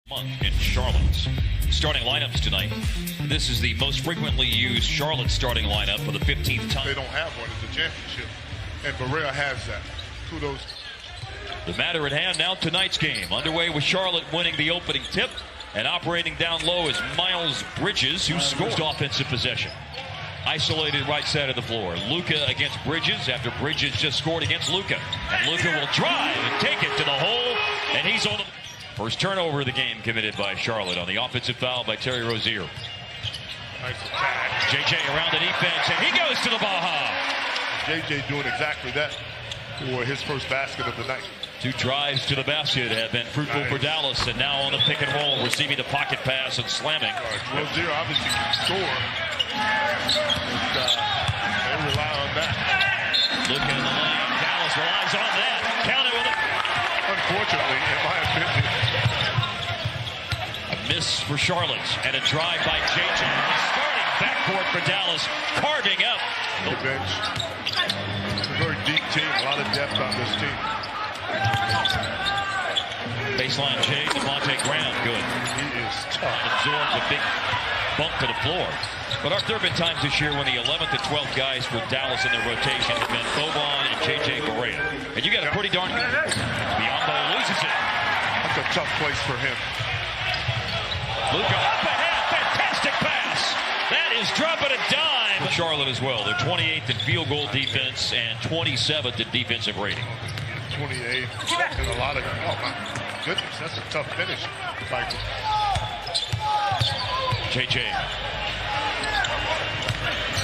Month in Charlotte's starting lineups tonight. This is the most frequently used Charlotte starting lineup for the 15th time. They don't have one as a championship, and Berea has that. Kudos. The matter at hand now, tonight's game underway with Charlotte winning the opening tip, and operating down low is Miles Bridges, who scored offensive possession. Isolated right side of the floor. Luka against Bridges after Bridges just scored against Luka. And Luka will drive and take it to the hole, and he's on the first turnover of the game committed by Charlotte on the offensive foul by Terry Rozier. Nice attack. JJ around the defense, and he goes to the Baja. JJ doing exactly that for his first basket of the night. Two drives to the basket have been fruitful for Dallas, and now on the pick and roll, receiving the pocket pass and slamming. Rozier obviously can score. They rely on that. Luka in the lane. Dallas relies on that. Count it with it. Unfortunately, in my opinion. A miss for Charlotte and a drive by JJ. Starting backcourt for Dallas, carving up The bench. It's a very deep team, a lot of depth on this team. Baseline J, Devontae Graham, good. He is tough. Absorbs a big bump to the floor. But there have been times this year when the 11th and 12th guys for Dallas in their rotation have been Boban and JJ Barea. And you got a pretty darn good. Biombo loses it. That's a tough place for him. Luka up ahead, fantastic pass. That is dropping a dime. For Charlotte as well. They're 28th in field goal defense and 27th in defensive rating. 28 and a lot of, oh my goodness, that's a tough finish. JJ.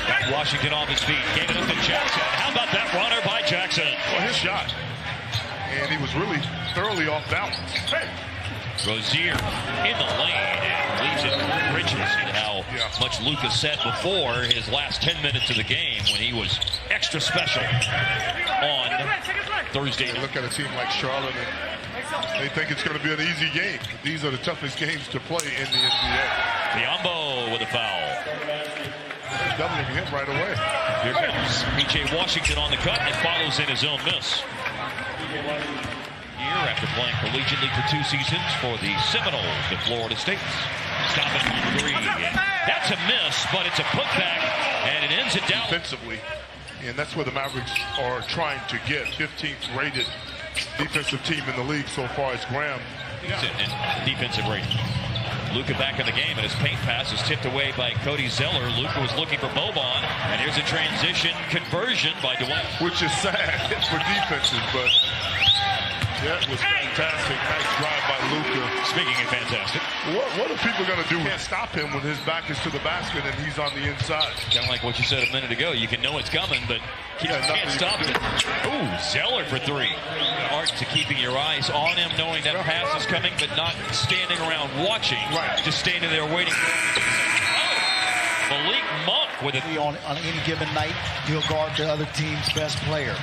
Got Washington off his feet, gave it up to Jackson. How about that runner by Jackson? Well, his shot. And he was really thoroughly off balance. Rozier in the lane and leaves it for Bridges. And how much Luka said before his last 10 minutes of the game when he was extra special on Thursday. Look at a team like Charlotte and they think it's going to be an easy game. These are the toughest games to play in the NBA. Biombo with a foul. Doubling him right away. Here comes P.J. Washington on the cut and follows in his own miss. Here after playing collegiately for 2 seasons for the Seminoles at Florida State. Stopping on 3. That's a miss, but it's a putback, and it ends it down. Defensively, and that's where the Mavericks are trying to get. 15th rated defensive team in the league so far as Graham. And defensive rating. Luka back in the game, and his paint pass is tipped away by Cody Zeller. Luka was looking for Boban, and here's a transition conversion by Dwight. Which is sad for defenses, but that was fantastic. Nice drive by Luka. Speaking of fantastic. What are people going to do? Can't stop him when his back is to the basket and he's on the inside. Kind of like what you said a minute ago. You can know it's coming, but you can't stop it. Ooh, Zeller for 3. Art to keeping your eyes on him, knowing that pass is coming, but not standing around watching. Right. Just standing there waiting. Malik Monk with it. On any given night, he'll guard the other team's best player.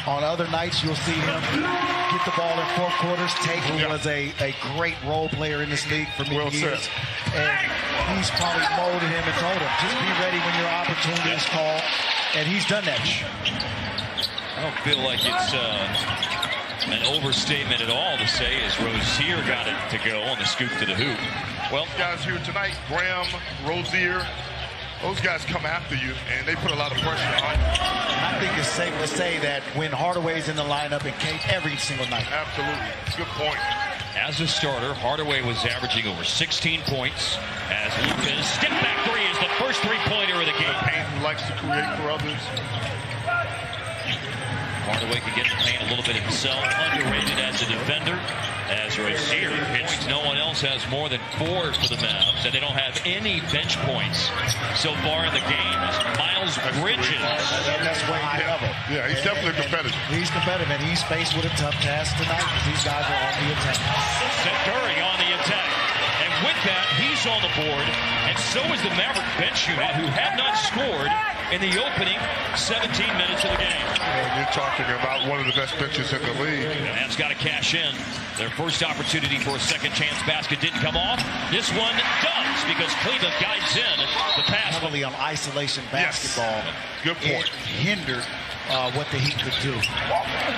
On other nights, you'll see him get the ball in 4 quarters. Tate, who was a great role player in this league for many years. And he's probably molded him and told him, just be ready when your opportunity is called. And he's done that. I don't feel like it's an overstatement at all to say as Rozier got it to go on the scoop to the hoop. Well, guys here tonight, Graham, Rozier, those guys come after you, and they put a lot of pressure on you. I think it's safe to say that when Hardaway's in the lineup and Kate every single night. Absolutely. Good point. As a starter, Hardaway was averaging over 16 points. As Luka's step-back 3 is the first 3-pointer of the game. Payne likes to create for others. Hardaway can get in the paint a little bit himself. Underrated as a defender. As Rozier hits, no one else has more than 4 for the Mavs, and they don't have any bench points so far in the game. Miles Bridges. That's way high level. Yeah, he's definitely competitive. He's competitive, and he's faced with a tough task tonight because these guys are on the attack. Seth Curry on the attack. And with that, he's on the board, and so is the Maverick bench unit, who have not scored in the opening 17 minutes of the game. And you're talking about one of the best benches in the league. The Mavs got to cash in. Their first opportunity for a second chance basket didn't come off. This one does, because Cleveland guides in the pass. Heavily on isolation basketball. Good point. It hindered what the Heat could do.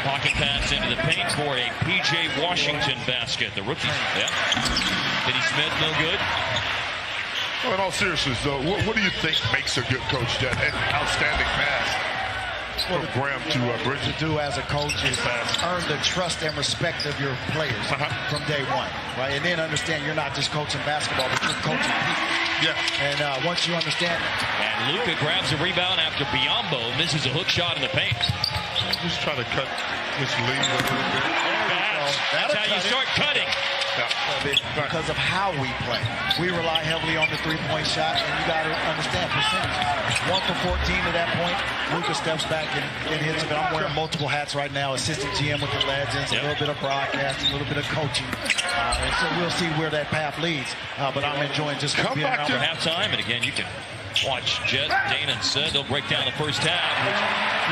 Pocket pass into the paint for a P.J. Washington basket. The rookie. Yeah. no good. Well, in all seriousness, though, what do you think makes a good coach, Jet? An outstanding pass from Graham to Bridges. To do as a coach is earn the trust and respect of your players from day one, right? And then understand you're not just coaching basketball, but you're coaching people. Yeah. And once you understand that. And Luka grabs a rebound after Biyombo misses a hook shot in the paint. Just try to cut this lead a little bit. That's how you start cutting. Because of how we play. We rely heavily on the three-point shot, and you got to understand percentage. 1 for 14 to that point. Luka steps back and hits it. I'm wearing multiple hats right now. Assistant GM with the Legends, a little bit of broadcasting, a little bit of coaching. And so we'll see where that path leads. But I'm enjoying just come back to halftime. And again, you can watch Jet. Dana said they'll break down the first half, which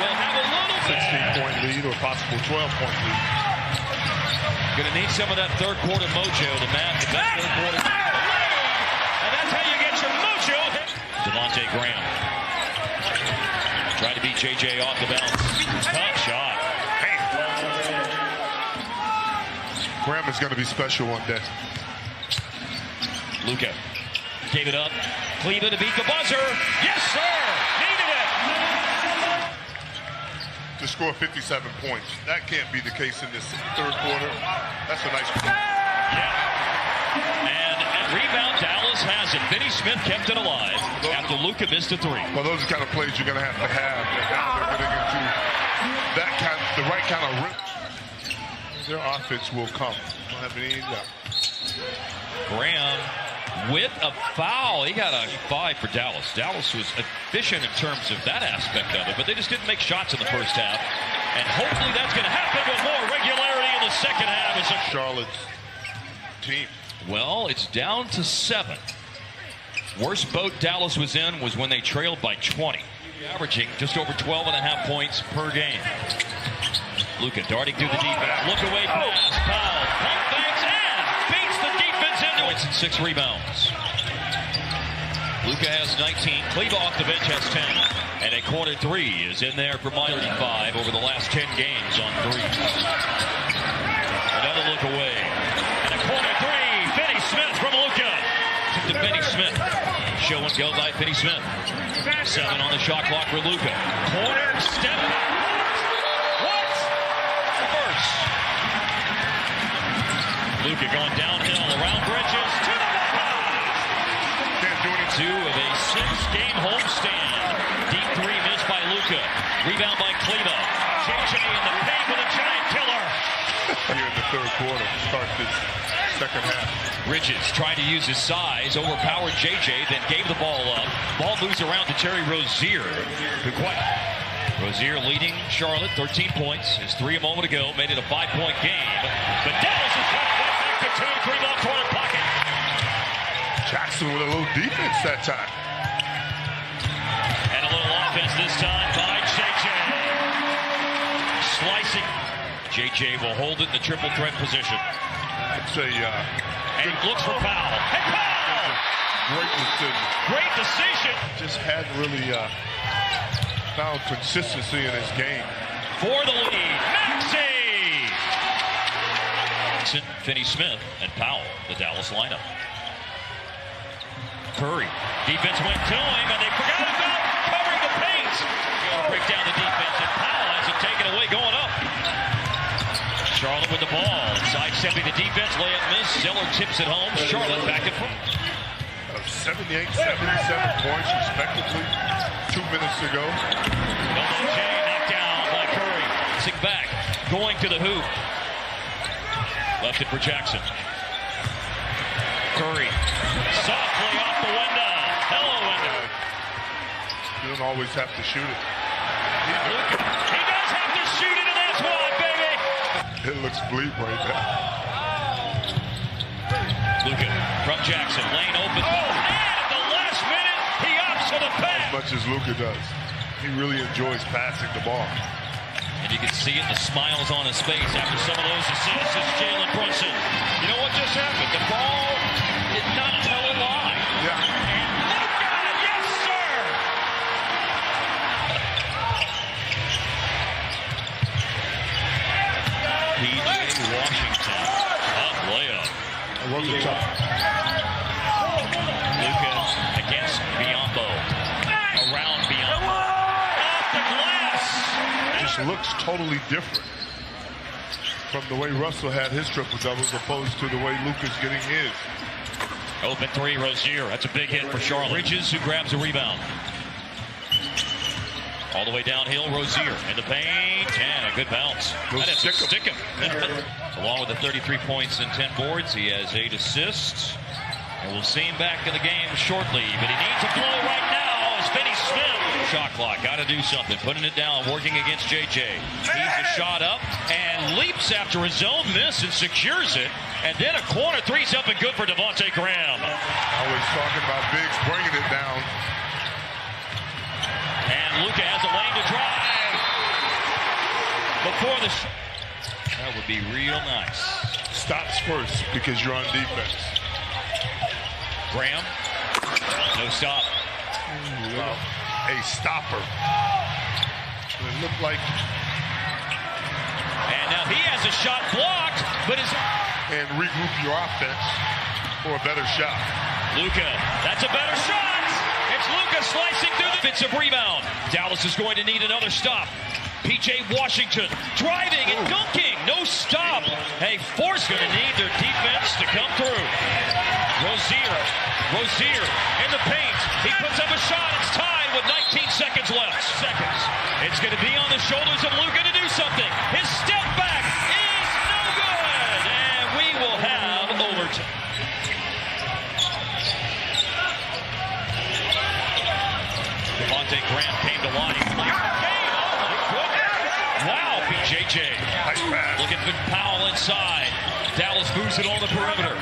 will have a little bit. 16-point lead or possible 12-point lead. Going to need some of that third quarter mojo to match the best third quarter. And that's how you get your mojo. Devontae Graham. Trying to beat JJ off the bounce. Tough shot. Graham is going to be special one day. Luka gave it up. Cleveland to beat the buzzer. Yes, sir. Needed it. To score 57 points. That can't be the case in this third quarter. That's a nice play. Yeah. And at rebound, Dallas has it. Vinny Smith kept it alive after Luka missed a three. Well, those are the kind of plays you're going to have. And now they're getting into the right kind of rhythm. Their offense will come. Don't have any doubt. Graham with a foul. He got a 5 for Dallas. Dallas was efficient in terms of that aspect of it, but they just didn't make shots in the first half. And hopefully that's going to happen with more regularity in the second half. As Charlotte's team. Well, it's down to 7. Worst boat Dallas was in was when they trailed by 20. Averaging just over 12.5 points per game. Luka darting through the defense. Look away pass. Foul. Pump fakes and beats the defense into it. And 6 rebounds. Luka has 19. Cleva off the bench has 10. And a corner 3 is in there for Miley. 5 over the last 10 games on 3. Another look away. And a corner 3. Finney Smith from Luka. To Finney Smith. Show and go by Finney Smith. 7 on the shot clock for Luka. Corner step back. Luka going downhill around Bridges to the Can't do it. 2 of a 6-game homestand. Deep 3 missed by Luka. Rebound by Cleva. JJ in the paint with a giant killer. Here in the third quarter to start this second half. Bridges trying to use his size, overpowered JJ, then gave the ball up. Ball moves around to Terry Rozier. Rozier leading Charlotte, 13 points. His 3 a moment ago made it a 5-point game. But Dallas is back to 2, 3-ball corner pocket. Jackson with a little defense that time. And a little offense this time by JJ. Slicing. JJ will hold it in the triple threat position. It's a and he looks for foul. And foul! Great decision. Great decision. Just hadn't really found consistency in his game. For the lead, Maxey! Finney Smith and Powell, the Dallas lineup. Curry, defense went to him, and they forgot about covering the paint. Break down the defense, and Powell has it taken away going up. Charlotte with the ball, sidestepping the defense, layup miss. Zeller tips it home. Charlotte back in front. 78, 77 points respectively 2 minutes ago. LJ knocked down by Curry. Sing back, going to the hoop. Left it for Jackson. Curry, softly off the window. Hello, window. You don't always have to shoot it. He does have to shoot it, and that's one, baby. It looks bleak right now. Luka from Jackson, lane open. Oh, and at the last minute, he opts for the pass. As much as Luka does, he really enjoys passing the ball. And you can see it in the smiles on his face after some of those assists. Is Jalen Brunson. You know what just happened? The ball did not tell a lie. Yeah. And Luka, yes, sir. P.J. Washington, up layup. It wasn't tough. against Biombo. Around Biombo. Off the glass. Just looks totally different from the way Russell had his triple-double as opposed to the way Luka's getting his. Open three, Rozier. That's a big hit for Charlotte. Bridges, who grabs a rebound. All the way downhill, Rozier in the paint, and a good bounce. That is stick him. Along with the 33 points and 10 boards, he has 8 assists. And we'll see him back in the game shortly. But he needs a blow right now as Finney Smith. Shot clock, got to do something. Putting it down, working against JJ. He's a shot up and leaps after his own miss and secures it. And then a corner three's up and good for Devontae Graham. I was talking about Biggs bringing it down. And Luka has a lane to drive before the that would be real nice. Stops first because you're on defense. Graham, no stop. Well, a stopper. It looked like. And now he has a shot blocked, but is. And regroup your offense for a better shot. Luka, that's a better shot. It's Luka slicing through the defensive rebound. Dallas is going to need another stop. P.J. Washington driving and dunking. No stop. Hey, Force going to need their defense to come through. Rozier in the paint. He puts up a shot. It's tied with 19 seconds left. It's going to be on the shoulders of Luka to do something. His step back is no good. And we will have overtime. Devontae Graham came to line. Wow, BJJ. Looking for Powell inside. Dallas moves it on the perimeter.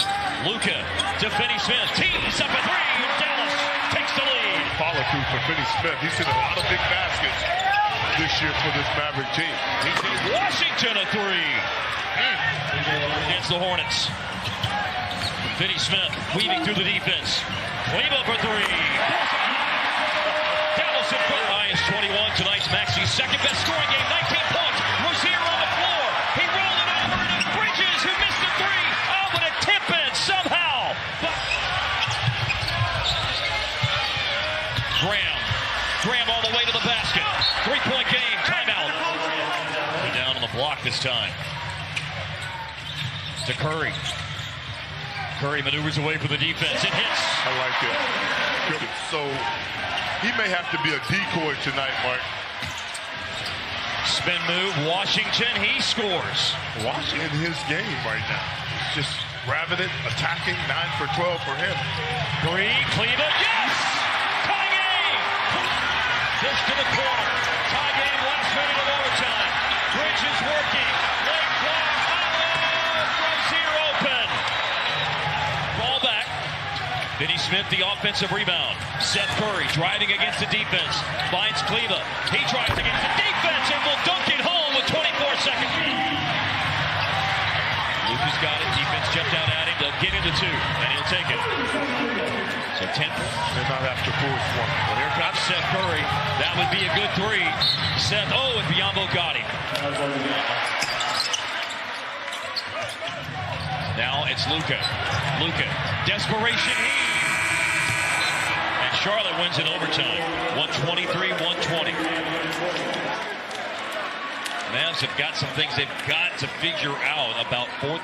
Luka to Finney Smith. Tees up a three. Dallas takes the lead. Follow through for Finney Smith. He's hit a lot of big baskets this year for this Maverick team. He's hit Washington a three. Against the Hornets. Finney Smith weaving through the defense. Cleveland for three. Dallas in front. Highest 21 tonight's Maxi's second best scoring game. 19 points. Rozier on the floor. He rolled it over to Bridges, who missed the three. Oh, but a tip in somehow. Graham all the way to the basket. 3-point game. Timeout. Down on the block this time. To Curry. Curry maneuvers away from the defense. It hits. I like it. Good. So he may have to be a decoy tonight, Mark. Spin move. Washington. He scores. Washington in his game right now. Just grabbing it, attacking. 9 for 12 for him. Cleveland. Yes! Tie game! This to the corner. Tie game. Last minute of overtime. Bridges working. Late clock. Rozier open. Ball back. Finney Smith, the offensive rebound. Seth Curry driving against the defense. Finds Cleveland. He drives against the defense and will dunk it home with 24 seconds. Luka's got it. Defense jumped out at him. They'll get into 2, and he'll take it. So 10. They're not after fourth one. Well, here comes Seth Curry. That would be a good three. Seth, and Biombo got him. Now it's Luka. Desperation heat. And Charlotte wins in overtime. 123-120. Mavs have got some things they've got to figure out about fourth.